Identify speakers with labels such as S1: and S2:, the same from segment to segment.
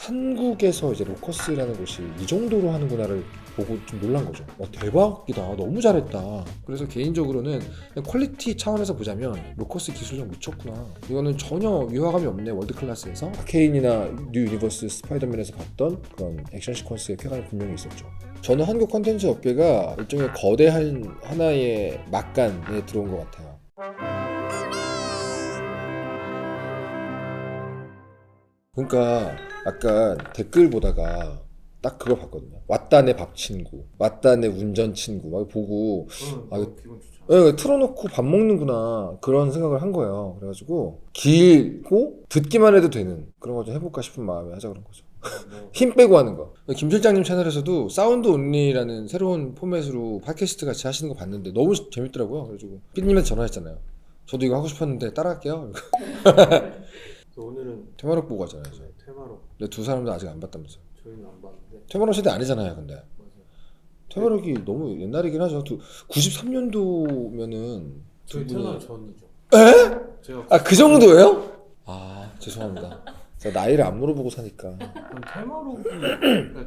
S1: 한국에서 이제 로커스라는 곳이 이 정도로 하는구나를 보고 좀 놀란 거죠. 대박이다. 너무 잘했다. 그래서 개인적으로는 그냥 퀄리티 차원에서 보자면 로커스 기술력 미쳤구나. 이거는 전혀 위화감이 없네. 월드 클래스에서 아케인이나 뉴 유니버스 스파이더맨에서 봤던 그런 액션 시퀀스의 쾌감이 분명히 있었죠. 저는 한국 컨텐츠 업계가 일종의 거대한 하나의 막간에 들어온 것 같아요. 그러니까 약간 댓글 보다가 딱 그걸 봤거든요. 왔다 내 밥 친구, 왔다 내 운전 친구 막 보고
S2: 기분 좋죠.
S1: 틀어놓고 밥 먹는구나 그런 생각을 한 거예요. 그래가지고 길고 듣기만 해도 되는 그런 거 좀 해볼까 싶은 마음에 하자 그런 거죠. 힘 빼고 하는 거. 김 실장님 채널에서도 사운드 온리라는 새로운 포맷으로 팟캐스트 같이 하시는 거 봤는데 너무 재밌더라고요. 그래가지고 피디님한테 전화했잖아요. 저도 이거 하고 싶었는데 따라할게요.
S2: 오늘은
S1: 테마록 보고 가잖아요. 저.
S2: 테마로
S1: 근데 두 사람도 아직 안 봤다면서요.
S2: 저희는 안 봤는데
S1: 테마록 세대 아니잖아요. 근데
S2: 맞아요.
S1: 테마록이 너무 옛날이긴 하죠. 93년도면은
S2: 저희 테마 전이죠.
S1: 에?
S2: 제가
S1: 그 정도예요? 죄송합니다. 제가 나이를 안 물어보고 사니까.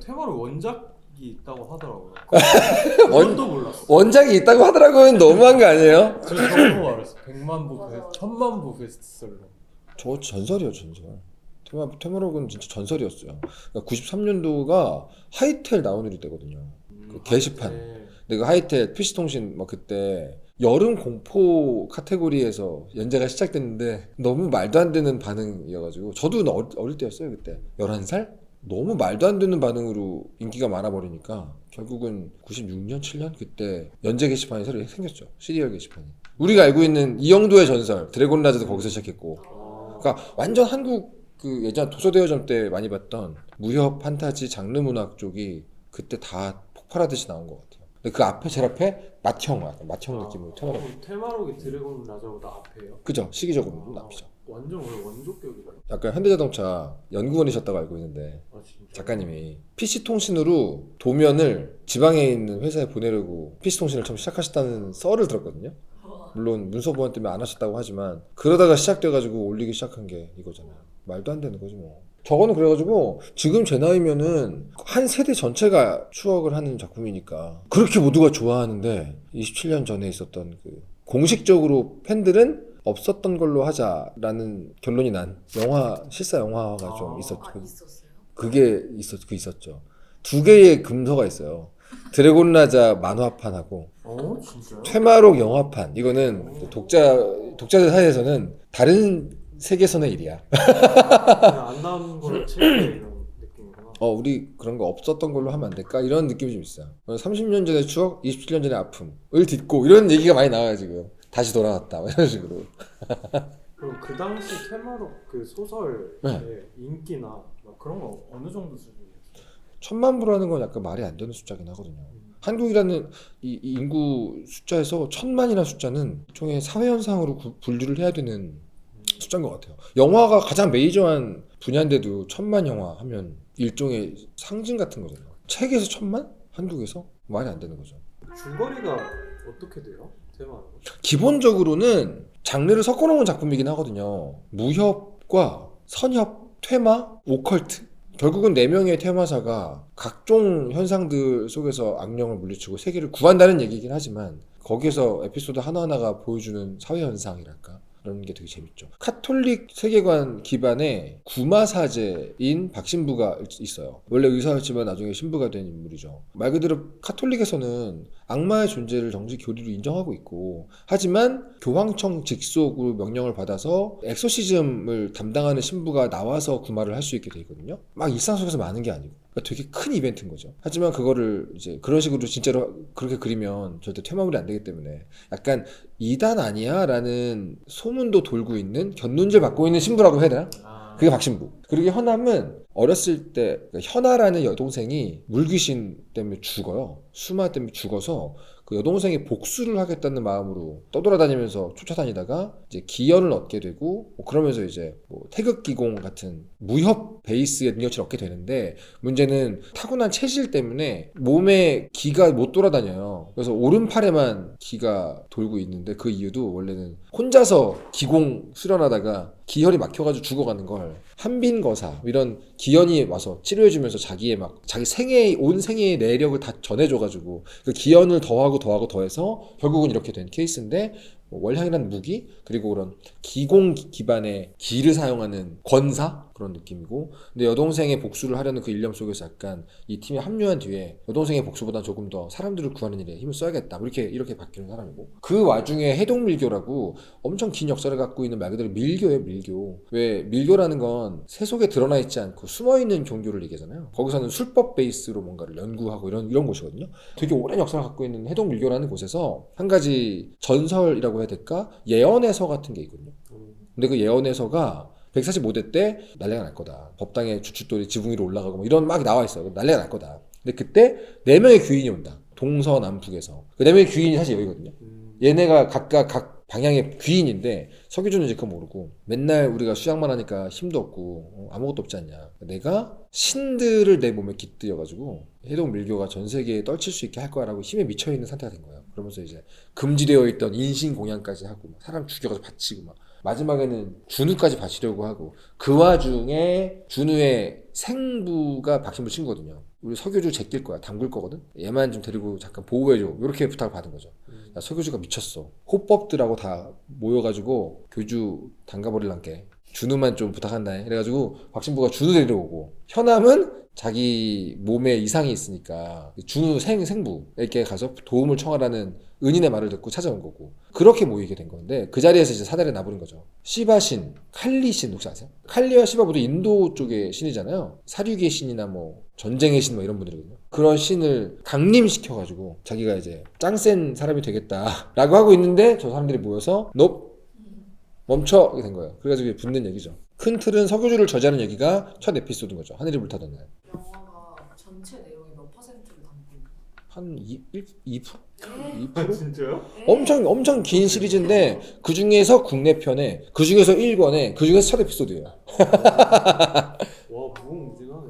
S2: 테마로 원작이 있다고 하더라고요.
S1: 원-
S2: 원도 몰랐어.
S1: 원작이 있다고 하더라고요. 너무한 거 아니에요?
S2: 저 저거 알았어. 100만 부, 1000만 부 베스트셀러.
S1: 저 전설이요, 전설. 테마록은 진짜 전설이었어요. 그러니까 93년도가 하이텔 나온 때거든요. 그 게시판.
S2: 네.
S1: 내가 하이텔 PC통신 막 그때 여름 공포 카테고리에서 연재가 시작됐는데 너무 말도 안 되는 반응이어가지고 저도 어릴 때였어요 그때 11살? 너무 말도 안 되는 반응으로 인기가 많아 버리니까 결국은 96년 7년 그때 연재 게시판이 새로 생겼죠. 시리얼 게시판이. 우리가 알고 있는 이영도의 전설 드래곤 라즈도 거기서 시작했고 그러니까 완전 한국 그 예전 도서대여점 때 많이 봤던 무협 판타지 장르 문학 쪽이 그때 다 폭발하듯이 나온 것 같아요. 근데 그 앞에 제일 앞에 맏형 느낌으로 테마록.
S2: 테마록이 드래곤 라자보다 앞에요?
S1: 그죠? 시기적으로는 앞이죠.
S2: 완전 오늘 원조격이다.
S1: 약간 현대자동차 연구원이셨다고 알고 있는데
S2: 진짜.
S1: 작가님이 PC통신으로 도면을 지방에 있는 회사에 보내려고 PC통신을 처음 시작하셨다는 썰을 들었거든요. 물론 문서 보안 때문에 안 하셨다고 하지만 그러다가 시작돼가지고 올리기 시작한 게 이거잖아요. 말도 안 되는 거지 뭐. 저거는 그래가지고 지금 제 나이면은 한 세대 전체가 추억을 하는 작품이니까 그렇게 모두가 좋아하는데 27년 전에 있었던 그 공식적으로 팬들은 없었던 걸로 하자라는 결론이 난 실사 영화가 좀 있었고
S3: 있었어요?
S1: 그게 있었죠. 두 개의 금서가 있어요. 드래곤 라자 만화판하고
S2: 진짜요?
S1: 퇴마록 영화판. 이거는 독자들 사이에서는 다른 세계선의 일이야.
S2: 그냥 안 나온 거를 채우는 이런 느낌이구나.
S1: 우리 그런 거 없었던 걸로 하면 안 될까? 이런 느낌이 좀 있어요. 30년 전의 추억, 27년 전의 아픔을 딛고 이런 얘기가 많이 나와요 지금. 다시 돌아왔다 이런 식으로.
S2: 그럼 그 당시 테마록 그 소설의 인기나 막 그런 거 어느 정도 수준이었어요?
S1: 1000만 부라는 건 약간 말이 안 되는 숫자긴 하거든요. 한국이라는 이 인구 숫자에서 1000만이라는 숫자는 일종의 사회현상으로 분류를 해야 되는 숫자인 것 같아요. 영화가 가장 메이저한 분야인데도 1000만 영화 하면 일종의 상징 같은 거잖아요. 책에서 1000만? 한국에서? 말이 안 되는 거죠.
S2: 줄거리가 어떻게 돼요? 테마록?
S1: 기본적으로는 장르를 섞어놓은 작품이긴 하거든요. 무협과 선협, 퇴마, 오컬트. 결국은 4명의 퇴마사가 각종 현상들 속에서 악령을 물리치고 세계를 구한다는 얘기긴 하지만 거기에서 에피소드 하나하나가 보여주는 사회현상이랄까 그런 게 되게 재밌죠. 카톨릭 세계관 기반의 구마사제인 박신부가 있어요. 원래 의사였지만 나중에 신부가 된 인물이죠. 말 그대로 카톨릭에서는 악마의 존재를 정식 교리로 인정하고 있고 하지만 교황청 직속으로 명령을 받아서 엑소시즘을 담당하는 신부가 나와서 구마를 할 수 있게 돼 있거든요. 막 일상 속에서 많은 게 아니고 그러니까 되게 큰 이벤트인 거죠. 하지만 그거를 이제 그런 식으로 진짜로 그렇게 그리면 절대 퇴마물이 안 되기 때문에 약간 이단 아니야? 라는 소문도 돌고 있는 견눈질 받고 있는 신부라고 해야 되나? 그게 박신부. 그리고 현암은 어렸을 때 현아라는 여동생이 물귀신 때문에 죽어요. 수마 때문에 죽어서 그 여동생이 복수를 하겠다는 마음으로 떠돌아다니면서 쫓아다니다가 이제 기연을 얻게 되고 그러면서 이제 태극기공 같은 무협 베이스의 능력치를 얻게 되는데 문제는 타고난 체질 때문에 몸에 기가 못 돌아다녀요. 그래서 오른팔에만 기가 돌고 있는데 그 이유도 원래는 혼자서 기공 수련하다가 기혈이 막혀가지고 죽어가는 걸 한빈거사 이런 기연이 와서 치료해주면서 자기의 막 자기 생애 온 생애의 내력을 다 전해줘가지고 그 기연을 더하고 더해서 결국은 이렇게 된 케이스인데 뭐 월향이라는 무기 그리고 그런 기공 기반의 기를 사용하는 권사 그런 느낌이고 근데 여동생의 복수를 하려는 그 일념 속에서 약간 이 팀에 합류한 뒤에 여동생의 복수보다 조금 더 사람들을 구하는 일에 힘을 써야겠다 뭐 이렇게 바뀌는 사람이고 그 와중에 해동밀교라고 엄청 긴 역사를 갖고 있는 말 그대로 밀교예요 밀교 왜 밀교라는 건 세속에 드러나 있지 않고 숨어있는 종교를 얘기하잖아요 거기서는 술법 베이스로 뭔가를 연구하고 이런 곳이거든요 되게 오랜 역사를 갖고 있는 해동밀교라는 곳에서 한 가지 전설이라고 해야 될까 예언의 서 같은 게 있거든요 근데 그 예언의 서가 145대 때 난리가 날 거다. 법당에 주춧돌이 지붕 위로 올라가고 뭐 이런 막 나와 있어요. 난리가 날 거다. 근데 그때 4명의 귀인이 온다. 동서남북에서. 그 4명의 귀인이 사실 여기거든요. 얘네가 각각 각 방향의 귀인인데 서기준은 이제 그거 모르고 맨날 우리가 수양만 하니까 힘도 없고 아무것도 없지 않냐. 내가 신들을 내 몸에 깃들여가지고 해동 밀교가 전 세계에 떨칠 수 있게 할 거야라고 힘에 미쳐있는 상태가 된 거예요. 그러면서 이제 금지되어 있던 인신 공양까지 하고 사람 죽여가지고 바치고 막 마지막에는 준우까지 바치려고 하고 그 와중에 준우의 생부가 박신부 친구거든요. 우리 서교주 제낄 거야. 담글 거거든. 얘만 좀 데리고 잠깐 보호해줘. 이렇게 부탁을 받은 거죠. 야, 서교주가 미쳤어. 호법들하고 다 모여가지고 교주 담가버릴란게 준우만 좀 부탁한다. 그래가지고 박신부가 준우 데리러 오고 현암은 자기 몸에 이상이 있으니까 준우 생부에게 가서 도움을 청하라는 은인의 말을 듣고 찾아온 거고 그렇게 모이게 된 건데 그 자리에서 이제 사달에 나부린 거죠. 시바신, 칼리신 혹시 아세요? 칼리와 시바 모두 인도 쪽의 신이잖아요. 사륙의 신이나 뭐 전쟁의 신 뭐 이런 분들이거든요. 그런 신을 강림시켜가지고 자기가 이제 짱센 사람이 되겠다라고 하고 있는데 저 사람들이 모여서 너 멈춰 이렇게 된 거예요. 그래가지고 붙는 얘기죠. 큰 틀은 서교주를 저지하는 얘기가 첫 에피소드인 거죠. 하늘이 불타던 날.
S3: 영화가 전체 내용의 몇 퍼센트를 담고 있나요?
S1: 한 2%?
S3: 네.
S1: 2%?
S2: 진짜요?
S1: 엄청 긴 시리즈인데 그 중에서 국내 편에 그 중에서 1권에 그 중에서 첫 에피소드예요.
S2: 와 무궁무진하네.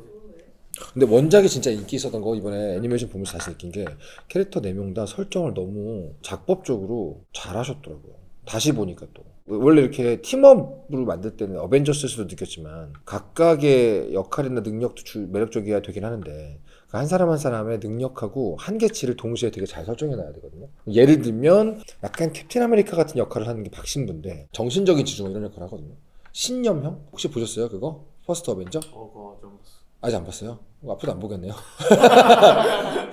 S1: 근데 원작이 진짜 인기 있었던 거 이번에 애니메이션 보면서 다시 느낀 게 캐릭터 4명 다 설정을 너무 작법적으로 잘 하셨더라고요. 다시 보니까 또 원래 이렇게 팀업으로 만들 때는 어벤져스에서도 느꼈지만 각각의 역할이나 능력도 매력적이어야 되긴 하는데 한 사람 한 사람의 능력하고 한계치를 동시에 되게 잘 설정해 놔야 되거든요. 예를 들면 약간 캡틴 아메리카 같은 역할을 하는 게 박신부인데 정신적인 지주가 이런 역할을 하거든요. 신념형? 혹시 보셨어요 그거? 퍼스트 어벤져?
S2: 그거 좀
S1: 아직 안 봤어요? 앞으로도 안 보겠네요.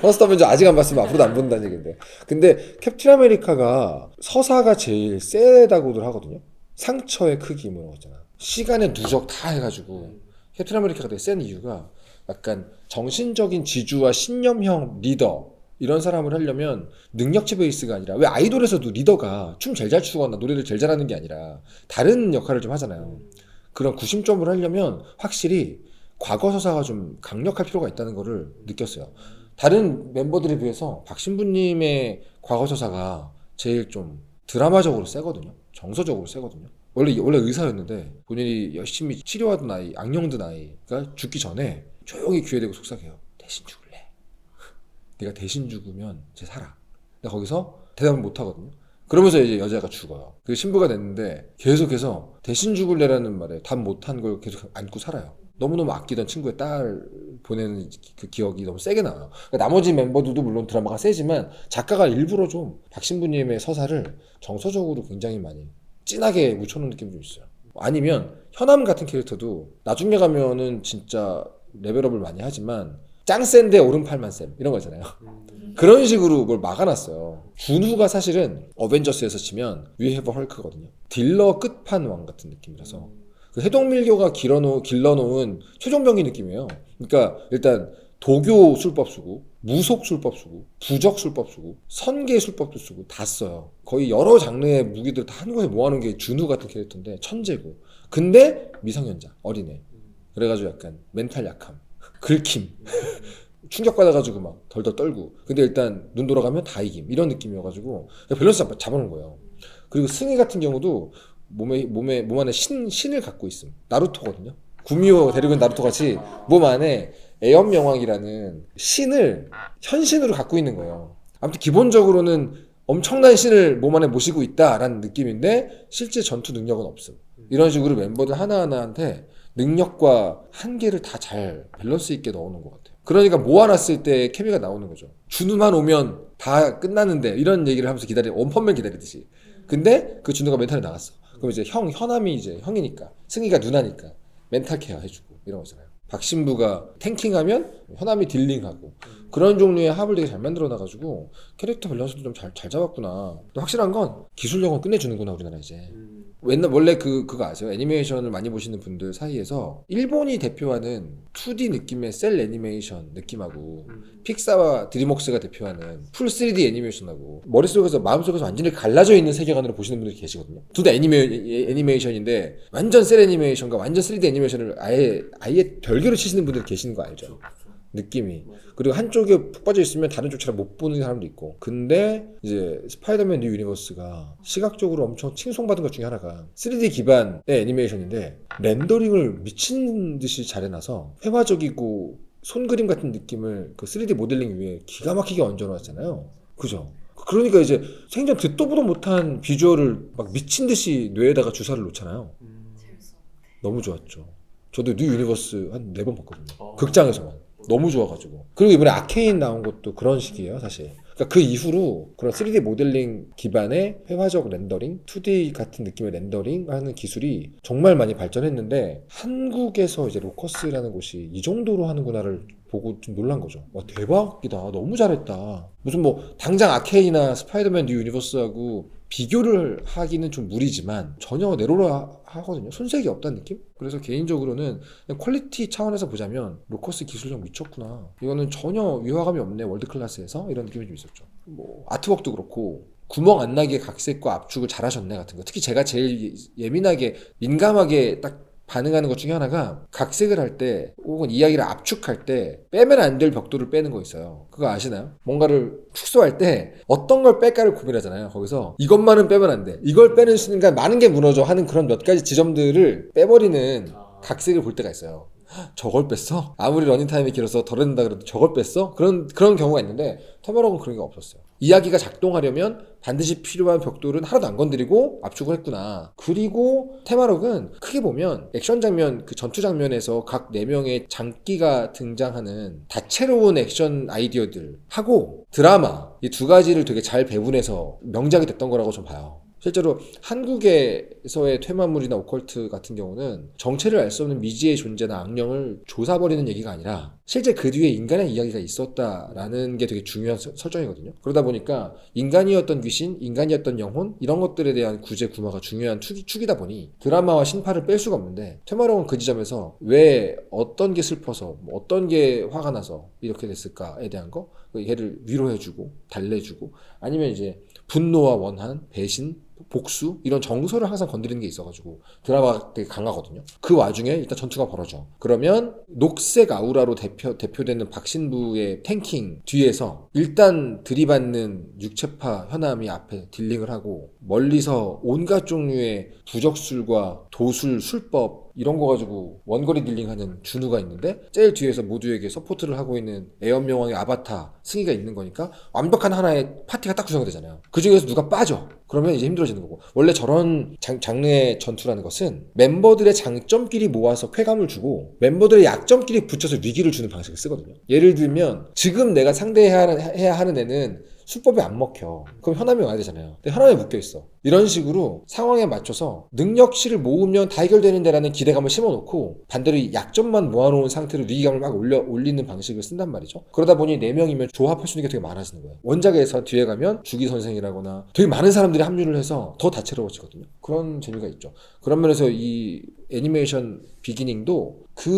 S1: 퍼스트 어벤져 아직 안 봤으면 앞으로도 안 본다는 얘기인데 근데 캡틴 아메리카가 서사가 제일 세다고들 하거든요. 상처의 크기 뭐 이런 거 있잖아. 시간의 누적 다 해가지고 캡틴 아메리카가 되게 센 이유가 약간 정신적인 지주와 신념형 리더 이런 사람을 하려면 능력치 베이스가 아니라 왜 아이돌에서도 리더가 춤 제일 잘 추거나 노래를 제일 잘하는 게 아니라 다른 역할을 좀 하잖아요. 그런 구심점을 하려면 확실히 과거 서사가 좀 강력할 필요가 있다는 거를 느꼈어요. 다른 멤버들에 비해서 박신부님의 과거 서사가 제일 좀 드라마적으로 세거든요. 정서적으로 세거든요. 원래 의사였는데 본인이 열심히 치료하던 아이, 악령든 아이가 죽기 전에 조용히 귀에 대고 속삭여요. 대신 죽을래? 네가 대신 죽으면 쟤 살아. 근데 거기서 대답을 못 하거든요. 그러면서 이제 여자가 죽어요. 그 신부가 됐는데 계속해서 대신 죽을래라는 말에 답 못한 걸 계속 안고 살아요. 너무너무 아끼던 친구의 딸 보내는 그 기억이 너무 세게 나와요. 그러니까 나머지 멤버들도 물론 드라마가 세지만 작가가 일부러 좀 박신부님의 서사를 정서적으로 굉장히 많이 진하게 묻혀놓은 느낌이 좀 있어요. 아니면 현암 같은 캐릭터도 나중에 가면은 진짜 레벨업을 많이 하지만 짱센데 오른팔만 쌤 이런 거 있잖아요. 그런 식으로 그걸 막아놨어요. 준우가 사실은 어벤져스에서 치면 We Have Hulk거든요. 딜러 끝판왕 같은 느낌이라서 그 해동밀교가 길러놓은 최종병기 느낌이에요. 그러니까 일단 도교 술법 쓰고 무속 술법 쓰고 부적 술법 쓰고 선계 술법도 쓰고 다 써요. 거의 여러 장르의 무기들 다 한 곳에 모아놓은 게 준우 같은 캐릭터인데 천재고 근데 미성년자 어린애 그래가지고 약간 멘탈 약함 긁힘 충격받아가지고 막 덜덜 떨고 근데 일단 눈 돌아가면 다 이김 이런 느낌이어가지고 밸런스 잡아놓은 거예요. 그리고 승희 같은 경우도 몸 안에 신을 갖고 있음. 나루토거든요. 구미호 데리고 있는 나루토 같이 몸 안에 애엄명왕이라는 신을 현신으로 갖고 있는 거예요. 아무튼 기본적으로는 엄청난 신을 몸 안에 모시고 있다라는 느낌인데 실제 전투 능력은 없음. 이런 식으로 멤버들 하나하나한테 능력과 한계를 다 잘 밸런스 있게 넣어놓은 것 같아요. 그러니까 모아놨을 때 케미가 나오는 거죠. 준우만 오면 다 끝나는데 이런 얘기를 하면서 원펀맨 기다리듯이. 근데 그 준우가 멘탈이 나갔어. 그럼 이제 현암이 이제 형이니까, 승희가 누나니까 멘탈 케어 해주고 이런 거잖아요. 박신부가 탱킹하면 현암이 딜링하고 그런 종류의 합을 되게 잘 만들어놔가지고 캐릭터 밸런스도 좀 잘 잡았구나. 근데 확실한 건 기술력은 끝내주는구나 우리나라 이제. 원래 그거 아세요? 애니메이션을 많이 보시는 분들 사이에서 일본이 대표하는 2D 느낌의 셀 애니메이션 느낌하고 픽사와 드림웍스가 대표하는 풀 3D 애니메이션하고 머릿속에서 마음속에서 완전히 갈라져 있는 세계관으로 보시는 분들이 계시거든요. 둘 다 애니메이션인데 완전 셀 애니메이션과 완전 3D 애니메이션을 아예 별개로 치시는 분들이 계시는 거 알죠? 느낌이. 그리고 한쪽에 푹 빠져 있으면 다른 쪽 잘 못 보는 사람도 있고. 근데 이제 스파이더맨 뉴 유니버스가 시각적으로 엄청 칭송받은 것 중에 하나가 3D 기반의 애니메이션인데 렌더링을 미친 듯이 잘 해놔서 회화적이고 손그림 같은 느낌을 그 3D 모델링 위에 기가 막히게 얹어놨잖아요. 그죠? 그러니까 이제 생전 듣도 보도 못한 비주얼을 막 미친 듯이 뇌에다가 주사를 놓잖아요.
S3: 재밌어.
S1: 너무 좋았죠. 저도 뉴 유니버스 한 4번 봤거든요. 극장에서만. 너무 좋아가지고. 그리고 이번에 아케인 나온 것도 그런 식이에요, 사실. 그러니까 그 이후로 그런 3D 모델링 기반의 회화적 렌더링, 2D 같은 느낌의 렌더링 하는 기술이 정말 많이 발전했는데 한국에서 이제 로커스라는 곳이 이 정도로 하는구나를 보고 좀 놀란 거죠. 와, 대박이다. 너무 잘했다. 무슨 뭐 당장 아케이나 스파이더맨 뉴 유니버스하고 비교를 하기는 좀 무리지만 전혀 내로라 하거든요. 손색이 없다는 느낌? 그래서 개인적으로는 그냥 퀄리티 차원에서 보자면 로커스 기술력 미쳤구나. 이거는 전혀 위화감이 없네. 월드 클래스에서 이런 느낌이 좀 있었죠. 뭐 아트웍도 그렇고 구멍 안 나게 각색과 압축을 잘하셨네 같은 거. 특히 제가 제일 예민하게 민감하게 딱 반응하는 것 중에 하나가 각색을 할 때 혹은 이야기를 압축할 때 빼면 안 될 벽돌을 빼는 거 있어요. 그거 아시나요? 뭔가를 축소할 때 어떤 걸 뺄까를 고민하잖아요. 거기서 이것만은 빼면 안 돼. 이걸 빼는 순간 많은 게 무너져 하는 그런 몇 가지 지점들을 빼버리는 각색을 볼 때가 있어요. 저걸 뺐어? 아무리 러닝타임이 길어서 덜 된다 그래도 저걸 뺐어? 그런 경우가 있는데 터널업은 그런 게 없었어요. 이야기가 작동하려면 반드시 필요한 벽돌은 하나도 안 건드리고 압축을 했구나. 그리고 테마록은 크게 보면 액션 장면, 그 전투 장면에서 각 4명의 장기가 등장하는 다채로운 액션 아이디어들 하고 드라마 이 두 가지를 되게 잘 배분해서 명작이 됐던 거라고 좀 봐요. 실제로 한국에서의 퇴마물이나 오컬트 같은 경우는 정체를 알 수 없는 미지의 존재나 악령을 조사버리는 얘기가 아니라 실제 그 뒤에 인간의 이야기가 있었다라는 게 되게 중요한 설정이거든요. 그러다 보니까 인간이었던 귀신, 인간이었던 영혼 이런 것들에 대한 구제 구마가 중요한 축이다 보니 드라마와 신파를 뺄 수가 없는데 퇴마록은 그 지점에서 왜 어떤 게 슬퍼서 어떤 게 화가 나서 이렇게 됐을까에 대한 거 얘를 위로해주고 달래주고 아니면 이제 분노와 원한, 배신, 복수 이런 정서를 항상 건드리는 게 있어가지고 드라마가 되게 강하거든요. 그 와중에 일단 전투가 벌어져. 그러면 녹색 아우라로 대표되는 박신부의 탱킹 뒤에서 일단 들이받는 육체파 현암이 앞에 딜링을 하고 멀리서 온갖 종류의 부적술과 도술, 술법 이런 거 가지고 원거리 딜링하는 준우가 있는데 제일 뒤에서 모두에게 서포트를 하고 있는 애연명왕의 아바타 승희가 있는 거니까 완벽한 하나의 파티가 딱 구성이 되잖아요. 그 중에서 누가 빠져 그러면 이제 힘들어지는 거고 원래 저런 장르의 전투라는 것은 멤버들의 장점끼리 모아서 쾌감을 주고 멤버들의 약점끼리 붙여서 위기를 주는 방식을 쓰거든요. 예를 들면 지금 내가 상대해야 하는 애는 수법이 안 먹혀. 그럼 현암이 와야 되잖아요. 근데 현암에 묶여있어. 이런 식으로 상황에 맞춰서 능력치를 모으면 다 해결되는 데라는 기대감을 심어놓고 반대로 약점만 모아놓은 상태로 위기감을 막 올리는 방식을 쓴단 말이죠. 그러다 보니 4명이면 조합할 수 있는 게 되게 많아지는 거예요. 원작에서 뒤에 가면 주기 선생이라거나 되게 많은 사람들이 합류를 해서 더 다채로워지거든요. 그런 재미가 있죠. 그런 면에서 이 애니메이션 비기닝도 그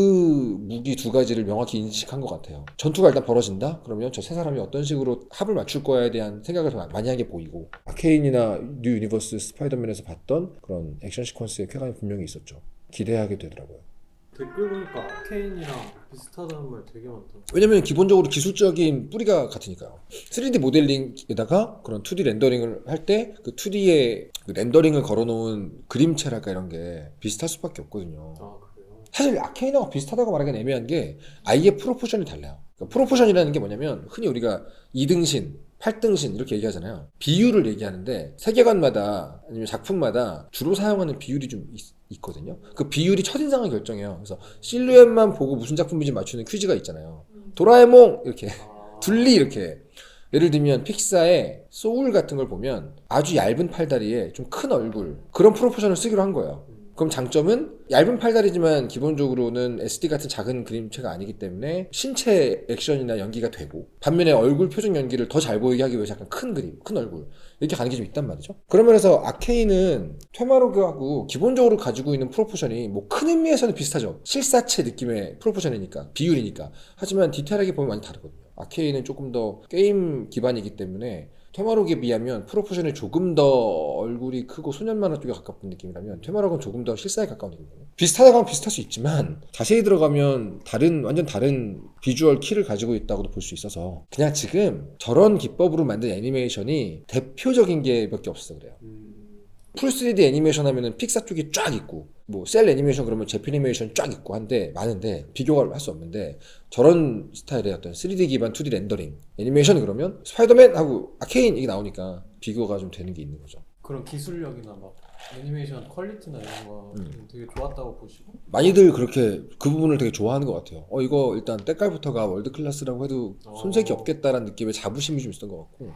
S1: 무기 두 가지를 명확히 인식한 것 같아요. 전투가 일단 벌어진다? 그러면 저 세 사람이 어떤 식으로 합을 맞출 거에 대한 생각을 더 많이 한 게 보이고 아케인이나 뉴 유니버스 스파이더맨에서 봤던 그런 액션 시퀀스의 쾌감이 분명히 있었죠. 기대하게 되더라고요.
S2: 댓글 보니까 아케인이랑 비슷하다는 말 되게 많다.
S1: 왜냐면 기본적으로 기술적인 뿌리가 같으니까요. 3D 모델링에다가 그런 2D 렌더링을 할 때 그 2D의 그 렌더링을 걸어놓은 그림체랄까 이런 게 비슷할 수밖에 없거든요.
S2: 아 그래요?
S1: 사실 아케인하고 비슷하다고 말하기는 애매한 게 아예 프로포션이 달라요. 그러니까 프로포션이라는 게 뭐냐면 흔히 우리가 2등신 8등신 이렇게 얘기하잖아요. 비율을 얘기하는데 세계관마다 아니면 작품마다 주로 사용하는 비율이 좀 있거든요. 그 비율이 첫인상을 결정해요. 그래서 실루엣만 보고 무슨 작품인지 맞추는 퀴즈가 있잖아요. 도라에몽 이렇게 둘리 이렇게. 예를 들면 픽사의 소울 같은 걸 보면 아주 얇은 팔다리에 좀 큰 얼굴 그런 프로포션을 쓰기로 한 거예요. 그럼 장점은 얇은 팔다리지만 기본적으로는 SD 같은 작은 그림체가 아니기 때문에 신체 액션이나 연기가 되고 반면에 얼굴 표정 연기를 더 잘 보이게 하기 위해서 약간 큰 그림, 큰 얼굴 이렇게 가는 게 좀 있단 말이죠. 그런 면에서 아케인은 테마로그하고 기본적으로 가지고 있는 프로포션이 뭐 큰 의미에서는 비슷하죠. 실사체 느낌의 프로포션이니까 비율이니까. 하지만 디테일하게 보면 많이 다르거든요. 아케인은 조금 더 게임 기반이기 때문에 테마록에 비하면 프로포션이 조금 더 얼굴이 크고 소년 만화 쪽에 가깝은 느낌이라면 테마록은 조금 더 실사에 가까운 느낌이거든요. 비슷하다고 하면 비슷할 수 있지만 자세히 들어가면 완전 다른 비주얼 키를 가지고 있다고도 볼 수 있어서 그냥 지금 저런 기법으로 만든 애니메이션이 대표적인 게 몇 개 없어서 그래요. 풀 3D 애니메이션 하면은 픽사 쪽이 쫙 있고 뭐 셀 애니메이션 그러면 제피니메이션 쫙 있고 한데 많은데 비교가 할 수 없는데 저런 스타일의 어떤 3D 기반 2D 렌더링 애니메이션 그러면 스파이더맨하고 아케인 이게 나오니까 비교가 좀 되는 게 있는 거죠.
S2: 그런 기술력이나 막 애니메이션 퀄리티나 이런 거 되게 좋았다고 보시고
S1: 많이들 그렇게 그 부분을 되게 좋아하는 것 같아요. 이거 일단 때깔부터가 월드 클래스라고 해도 손색이 없겠다라는 느낌의 자부심이 좀 있었던 것 같고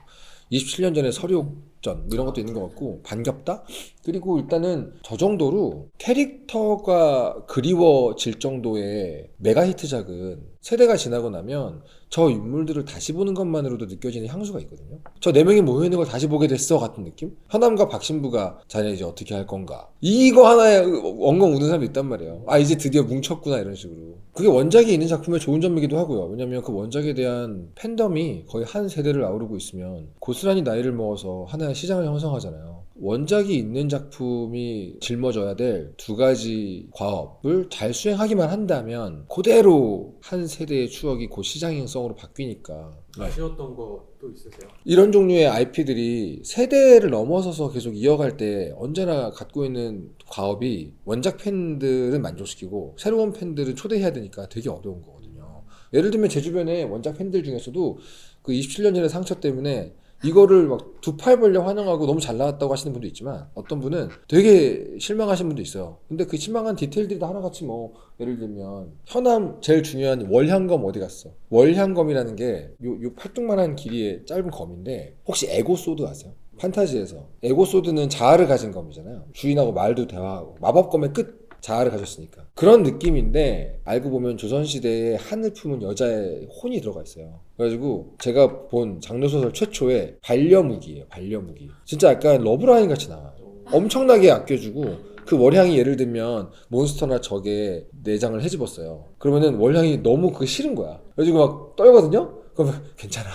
S1: 27년 전에 서륙전 이런 것도 있는 것 같고 반갑다? 그리고 일단은 저 정도로 캐릭터가 그리워질 정도의 메가 히트작은 세대가 지나고 나면 저 인물들을 다시 보는 것만으로도 느껴지는 향수가 있거든요. 저 4명이 모여있는 걸 다시 보게 됐어 같은 느낌? 현암과 박신부가 자네 이제 어떻게 할 건가 이거 하나에 엉엉 우는 사람도 있단 말이에요. 이제 드디어 뭉쳤구나 이런 식으로. 그게 원작이 있는 작품의 좋은 점이기도 하고요. 왜냐면 그 원작에 대한 팬덤이 거의 한 세대를 아우르고 있으면 고스란히 나이를 먹어서 하나의 시장을 형성하잖아요. 원작이 있는 작품이 짊어져야 될 두 가지 과업을 잘 수행하기만 한다면 그대로 한 세대의 추억이 곧 시장형성으로 바뀌니까.
S2: 아쉬웠던 거 또 있으세요?
S1: 이런 종류의 IP들이 세대를 넘어서서 계속 이어갈 때 언제나 갖고 있는 과업이 원작 팬들은 만족시키고 새로운 팬들은 초대해야 되니까 되게 어려운 거거든요. 예를 들면 제 주변에 원작 팬들 중에서도 그 27년 전의 상처 때문에 이거를 막 두 팔 벌려 환영하고 너무 잘 나왔다고 하시는 분도 있지만 어떤 분은 되게 실망하신 분도 있어요. 근데 그 실망한 디테일들이 다 하나같이 뭐 예를 들면 현암 제일 중요한 월향검 어디 갔어? 월향검이라는 게 요 팔뚝만한 길이의 짧은 검인데 혹시 에고소드 아세요? 판타지에서 에고소드는 자아를 가진 검이잖아요. 주인하고 말도 대화하고 마법검의 끝 자아를 가졌으니까 그런 느낌인데 알고 보면 조선시대에 한을 품은 여자의 혼이 들어가 있어요. 그래가지고 제가 본 장르소설 최초의 반려무기예요. 반려무기. 진짜 약간 러브라인 같이 나와요. 엄청나게 아껴주고 그 월향이 예를 들면 몬스터나 적의 내장을 헤집었어요. 그러면은 월향이 너무 그게 싫은 거야. 그래가지고 막 떨거든요? 그러면 괜찮아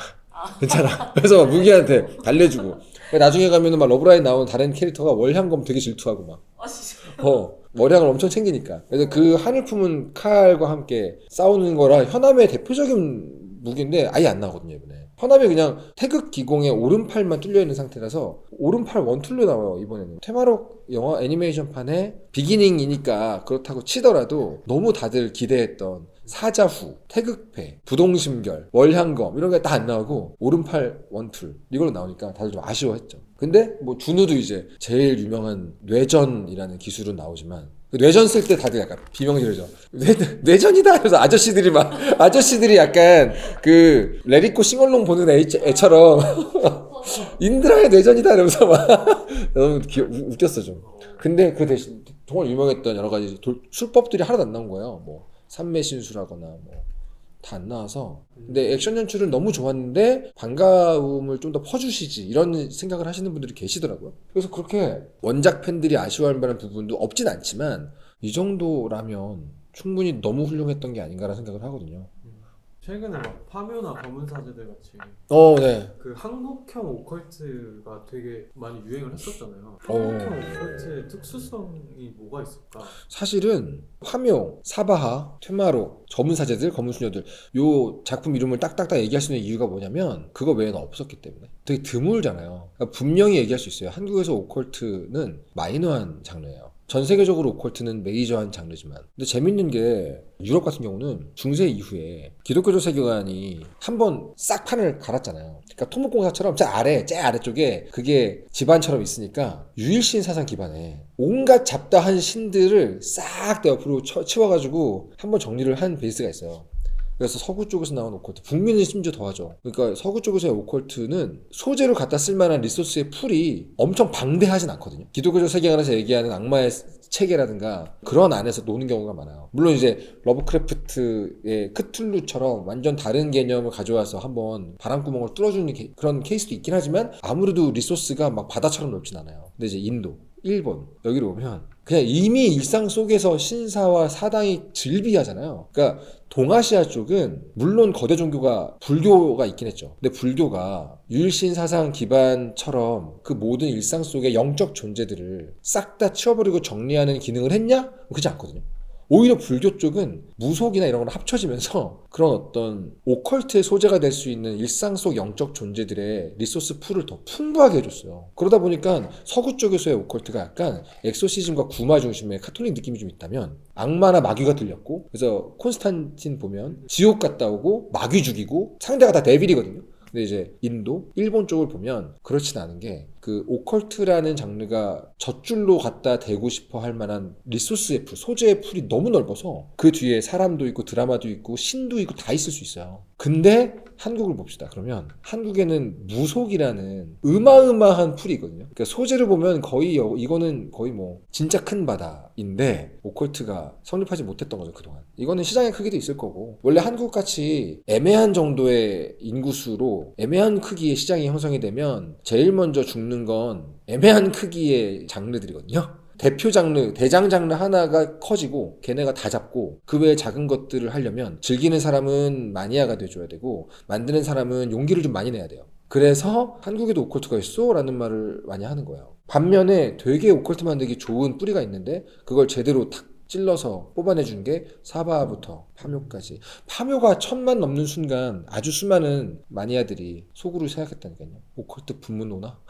S1: 그래서 막 무기한테 달래주고 나중에 가면은 막 러브라인 나오는 다른 캐릭터가 월향검 되게 질투하고 막
S3: 진짜.
S1: 월향을 엄청 챙기니까. 그래서 그 한을 품은 칼과 함께 싸우는 거라 현암의 대표적인 무기인데 아예 안 나오거든요 이번에. 현암이 그냥 태극 기공에 오른팔만 뚫려 있는 상태라서 오른팔 원툴로 나와요 이번에는. 테마록 영화 애니메이션판의 비기닝이니까 그렇다고 치더라도 너무 다들 기대했던 사자후, 태극패, 부동심결, 월향검 이런 게 다 안 나오고 오른팔 원툴 이걸로 나오니까 다들 좀 아쉬워했죠. 근데 뭐 준우도 이제 제일 유명한 뇌전이라는 기술은 나오지만 그 뇌전 쓸 때 다들 약간 비명지르죠. 뇌전이다. 그래서 아저씨들이 약간 그 레리코 싱얼롱 보는 애처럼 인드라의 뇌전이다 이러면서 막 너무 웃겼어 좀. 근데 그 대신 정말 유명했던 여러 가지 술법들이 하나도 안 나온 거예요. 뭐 삼매신수라거나 뭐 다 안 나와서. 근데 액션 연출은 너무 좋았는데 반가움을 좀 더 퍼주시지 이런 생각을 하시는 분들이 계시더라고요. 그래서 그렇게 원작 팬들이 아쉬워할 만한 부분도 없진 않지만 이 정도라면 충분히 너무 훌륭했던 게 아닌가라는 생각을 하거든요.
S2: 최근에 막 파묘나 검은 사제들 같이
S1: 네.
S2: 그 한국형 오컬트가 되게 많이 유행을 했었잖아요. 한국형 오컬트의 특수성이 뭐가 있을까?
S1: 사실은 화묘, 사바하, 퇴마로, 검은사제들, 검은수녀들 요 작품 이름을 딱딱딱 얘기할 수 있는 이유가 뭐냐면 그거 외에는 없었기 때문에. 되게 드물잖아요. 그러니까 분명히 얘기할 수 있어요. 한국에서 오컬트는 마이너한 장르예요. 전 세계적으로 오컬트는 메이저한 장르지만 근데 재밌는 게 유럽 같은 경우는 중세 이후에 기독교적 세계관이 한번 싹 판을 갈았잖아요. 그러니까 토목공사처럼 제 아래쪽에 그게 집안처럼 있으니까 유일신 사상 기반에 온갖 잡다한 신들을 싹 다 옆으로 치워가지고 한번 정리를 한 베이스가 있어요. 그래서 서구 쪽에서 나온 오컬트, 북미는 심지어 더하죠. 그러니까 서구 쪽에서의 오컬트는 소재로 갖다 쓸만한 리소스의 풀이 엄청 방대하진 않거든요. 기독교적 세계관에서 얘기하는 악마의 체계라든가 그런 안에서 노는 경우가 많아요. 물론 이제 러브크래프트의 크툴루처럼 완전 다른 개념을 가져와서 한번 바람구멍을 뚫어주는 그런 케이스도 있긴 하지만 아무래도 리소스가 막 바다처럼 넓진 않아요. 근데 이제 인도, 일본 여기로 오면 그냥 이미 일상 속에서 신사와 사당이 즐비하잖아요. 그러니까 동아시아 쪽은 물론 거대 종교가 불교가 있긴 했죠. 근데 불교가 유일신 사상 기반처럼 그 모든 일상 속의 영적 존재들을 싹 다 치워버리고 정리하는 기능을 했냐? 그렇지 않거든요. 오히려 불교 쪽은 무속이나 이런 거랑 합쳐지면서 그런 어떤 오컬트의 소재가 될 수 있는 일상 속 영적 존재들의 리소스 풀을 더 풍부하게 해줬어요. 그러다 보니까 서구 쪽에서의 오컬트가 약간 엑소시즘과 구마 중심의 카톨릭 느낌이 좀 있다면 악마나 마귀가 들렸고 그래서 콘스탄틴 보면 지옥 갔다 오고 마귀 죽이고 상대가 다 데빌이거든요. 근데 이제 인도, 일본 쪽을 보면 그렇진 않은 게 그 오컬트라는 장르가 젖줄로 갖다 대고 싶어 할 만한 리소스의 풀, 소재의 풀이 너무 넓어서 그 뒤에 사람도 있고 드라마도 있고 신도 있고 다 있을 수 있어요. 근데 한국을 봅시다. 그러면 한국에는 무속이라는 어마어마한 풀이 있거든요. 그러니까 소재를 보면 거의 이거는 거의 뭐 진짜 큰 바다인데 오컬트가 성립하지 못했던 거죠 그동안. 이거는 시장의 크기도 있을 거고 원래 한국같이 애매한 정도의 인구수로 애매한 크기의 시장이 형성이 되면 제일 먼저 죽는 건 애매한 크기의 장르들이거든요. 대표 장르, 대장 장르 하나가 커지고 걔네가 다 잡고 그 외에 작은 것들을 하려면 즐기는 사람은 마니아가 돼줘야 되고 만드는 사람은 용기를 좀 많이 내야 돼요. 그래서 한국에도 오컬트가 있어? 라는 말을 많이 하는 거예요. 반면에 되게 오컬트 만들기 좋은 뿌리가 있는데 그걸 제대로 탁 찔러서 뽑아내준 게 사바부터 파묘까지. 파묘가 1000만 넘는 순간 아주 수많은 마니아들이 속으로 생각했다니까요. 오컬트 부문 오나?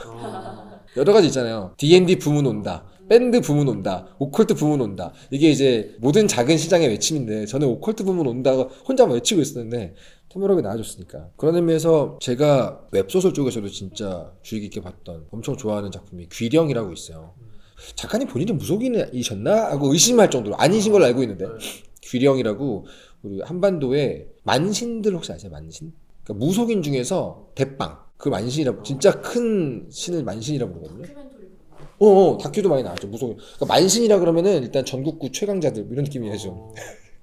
S1: 여러 가지 있잖아요. D&D 부문 온다. 밴드 부문 온다. 오컬트 부문 온다. 이게 이제 모든 작은 시장의 외침인데 저는 오컬트 부문 온다고 혼자만 외치고 있었는데 토모로가 나와줬으니까. 그런 의미에서 제가 웹소설 쪽에서도 진짜 주의 깊게 봤던 엄청 좋아하는 작품이 귀령이라고 있어요. 작가님 본인이 무속인이셨나? 하고 의심할 정도로 아니신 걸로 알고 있는데 귀령이라고 우리 한반도에 만신들 혹시 아세요? 만신? 그러니까 무속인 중에서 대빵 그 만신이라고 진짜 큰 신을 만신이라고 부르거든요.
S3: 다큐멘터리 보고
S1: 다큐도 많이 나왔죠. 무속인. 그러니까 만신이라 그러면은 일단 전국구 최강자들 이런 느낌이죠.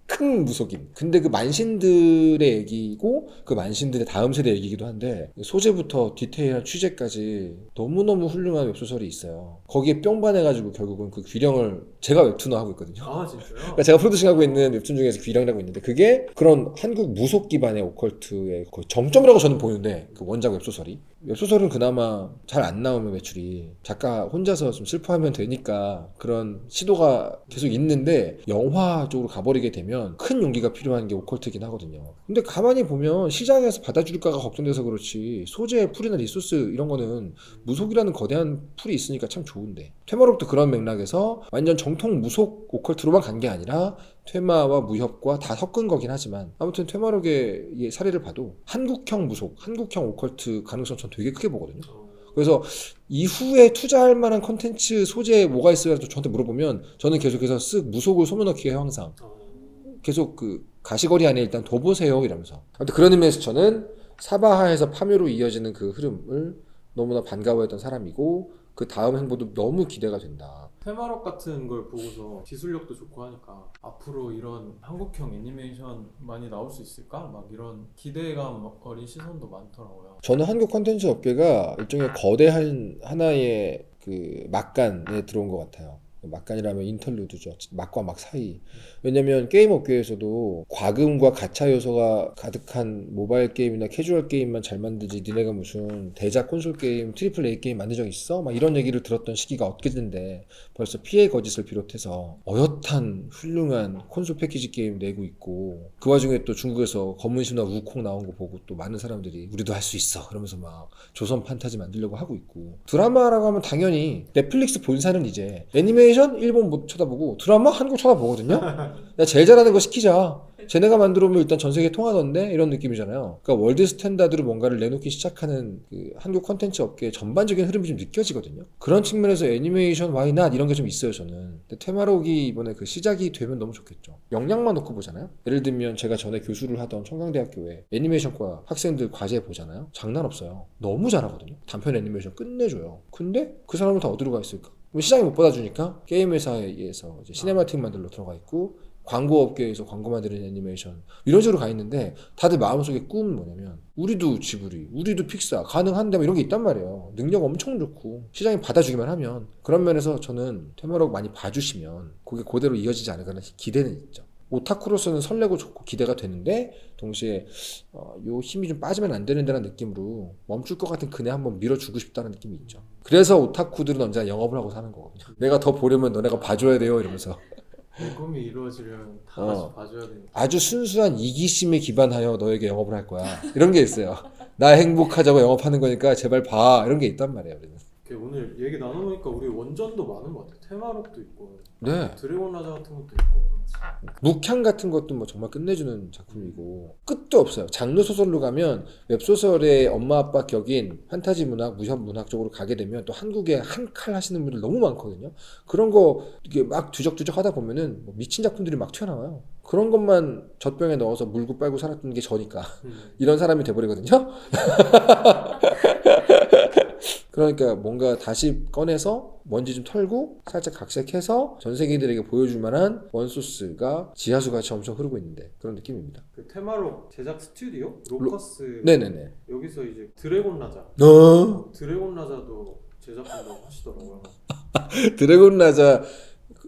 S1: 큰 무속인. 근데 그 만신들의 얘기고 그 만신들의 다음 세대 얘기이기도 한데 소재부터 디테일한 취재까지 너무너무 훌륭한 웹소설이 있어요. 거기에 뿅 반해가지고 결국은 그 귀령을 제가 웹툰화하고 있거든요.
S2: 아 진짜요?
S1: 그러니까 제가 프로듀싱하고 있는 웹툰 중에서 귀령이라고 있는데 그게 그런 한국 무속 기반의 오컬트의 거의 정점이라고 저는 보는데 그 원작 웹소설이 웹소설은 그나마 잘 안 나오면 매출이 작가 혼자서 좀 슬퍼하면 되니까 그런 시도가 계속 있는데 영화 쪽으로 가버리게 되면 큰 용기가 필요한 게 오컬트긴 하거든요. 근데 가만히 보면 시장에서 받아줄까가 걱정돼서 그렇지 소재 풀이나 리소스 이런 거는 무속이라는 거대한 풀이 있으니까 참 좋은데 퇴마로부터 그런 맥락에서 완전 정통 무속 오컬트로만 간 게 아니라 퇴마와 무협과 다 섞은 거긴 하지만 아무튼 퇴마록의 사례를 봐도 한국형 무속, 한국형 오컬트 가능성 전 되게 크게 보거든요. 그래서 이후에 투자할 만한 컨텐츠 소재에 뭐가 있어야 저한테 물어보면 저는 계속해서 쓱 무속을 소문넣기 해요. 항상 계속 그 가시거리 안에 일단 둬보세요 이러면서. 아무튼 그런 의미에서 저는 사바하에서 파묘로 이어지는 그 흐름을 너무나 반가워했던 사람이고 그 다음 행보도 너무 기대가 된다.
S2: 테마록 같은 걸 보고서 기술력도 좋고 하니까 앞으로 이런 한국형 애니메이션 많이 나올 수 있을까? 막 이런 기대감 어린 시선도 많더라고요.
S1: 저는 한국 콘텐츠 업계가 일종의 거대한 하나의 그 막간에 들어온 것 같아요. 막간이라면 인터루드죠. 막과 막 사이. 왜냐면 게임 업계에서도 과금과 가챠 요소가 가득한 모바일 게임이나 캐주얼 게임만 잘 만들지 니네가 무슨 대작 콘솔 게임, 트리플 A 게임 만든 적 있어? 막 이런 얘기를 들었던 시기가 엊그제인데 벌써 피해 거짓을 비롯해서 어엿한 훌륭한 콘솔 패키지 게임 내고 있고 그 와중에 또 중국에서 검은 신화 우콩 나온 거 보고 또 많은 사람들이 우리도 할 수 있어 그러면서 막 조선 판타지 만들려고 하고 있고 드라마라고 하면 당연히 넷플릭스 본사는 이제 애니메이션 애니메이션 일본 못 쳐다보고 드라마 한국 쳐다보거든요. 야, 제일 잘하는 거 시키자. 쟤네가 만들어 오면 일단 전 세계 통하던데 이런 느낌이잖아요. 그러니까 월드 스탠다드로 뭔가를 내놓기 시작하는 그 한국 콘텐츠 업계의 전반적인 흐름이 좀 느껴지거든요. 그런 측면에서 애니메이션 why not 이런 게 좀 있어요 저는. 근데 테마록이 이번에 그 시작이 되면 너무 좋겠죠. 역량만 놓고 보잖아요. 예를 들면 제가 전에 교수를 하던 청강대학교에 애니메이션과 학생들 과제 보잖아요. 장난 없어요. 너무 잘하거든요. 단편 애니메이션 끝내줘요. 근데 그 사람을 다 어디로 가 있을까? 시장이 못 받아주니까 게임 회사에서 이제 시네마틱 만들러 들어가 있고 광고 업계에서 광고 만드는 애니메이션 이런 식으로 가 있는데 다들 마음속에 꿈은 뭐냐면 우리도 지브리, 우리도 픽사 가능한데 뭐 이런 게 있단 말이에요. 능력 엄청 좋고 시장이 받아주기만 하면 그런 면에서 저는 테마록 많이 봐주시면 그게 그대로 이어지지 않을까 하는 기대는 있죠. 오타쿠로서는 설레고 좋고 기대가 되는데 동시에 요 힘이 좀 빠지면 안 되는데라는 느낌으로 멈출 것 같은 그네 한번 밀어주고 싶다는 느낌이 있죠. 그래서 오타쿠들은 언제나 영업을 하고 사는 거거든요. 내가 더 보려면 너네가 봐줘야 돼요 이러면서.
S2: 내 꿈이 이루어지려면 다 같이 봐줘야 되니까.
S1: 아주 순수한 이기심에 기반하여 너에게 영업을 할 거야 이런 게 있어요. 나 행복하자고 영업하는 거니까 제발 봐 이런 게 있단 말이에요. 우리는.
S2: 오늘 얘기 나눠보니까 우리 원전도 많은 것 같아요. 테마록도 있고
S1: 네.
S2: 드래곤 라자 같은 것도 있고.
S1: 묵향 같은 것도 뭐 정말 끝내주는 작품이고 끝도 없어요. 장르 소설로 가면 웹소설의 엄마 아빠 격인 판타지 문학, 무협 문학 쪽으로 가게 되면 또 한국에 한 칼 하시는 분들 너무 많거든요. 그런 거 이게 막 뒤적뒤적 하다 보면은 뭐 미친 작품들이 막 튀어나와요. 그런 것만 젖병에 넣어서 물고 빨고 살았던 게 저니까 이런 사람이 돼버리거든요. 그러니까 뭔가 다시 꺼내서 먼지 좀 털고 살짝 각색해서 전 세계인들에게 보여줄 만한 원소스가 지하수같이 엄청 흐르고 있는데 그런 느낌입니다.
S2: 그 테마록 제작 스튜디오 로커스
S1: 네네네.
S2: 여기서 이제 드래곤 라자
S1: 어?
S2: 드래곤 라자도 제작한다고 하시더라고요.
S1: 드래곤 라자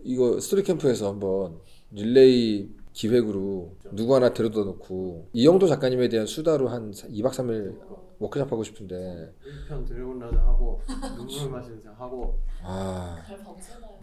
S1: 이거 스토리 캠프에서 한번 릴레이 기획으로 누구 하나 데려다 놓고 이영도 작가님에 대한 수다로 한 2박 3일 워크숍 하고 싶은데
S2: 1편 드래곤 라자 하고 눈물 마시는 상 하고
S3: 잘 밤새나요?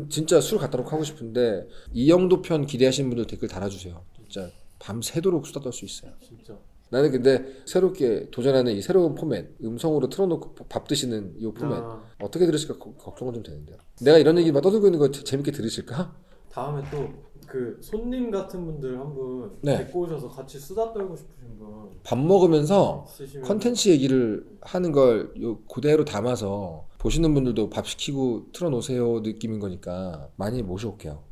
S1: 진짜 술 갖다 놓고 하고 싶은데 이영도 편 기대하시는 분들 댓글 달아주세요. 진짜 밤새도록 수다 떨 수 있어요.
S2: 진짜.
S1: 나는 근데 새롭게 도전하는 이 새로운 포맷 음성으로 틀어놓고 밥 드시는 이 포맷 어떻게 들으실까 걱정은 좀 되는데요. 내가 이런 얘기 막 떠들고 있는 거 재밌게 들으실까?
S2: 다음에 또 그 손님 같은 분들 한 분
S1: 네.
S2: 데리고 오셔서 같이 수다 떨고 싶으신 분
S1: 밥 먹으면서
S2: 있으시면
S1: 컨텐츠 얘기를 하는 걸 요 그대로 담아서 보시는 분들도 밥 시키고 틀어놓으세요 느낌인 거니까 많이 모셔올게요.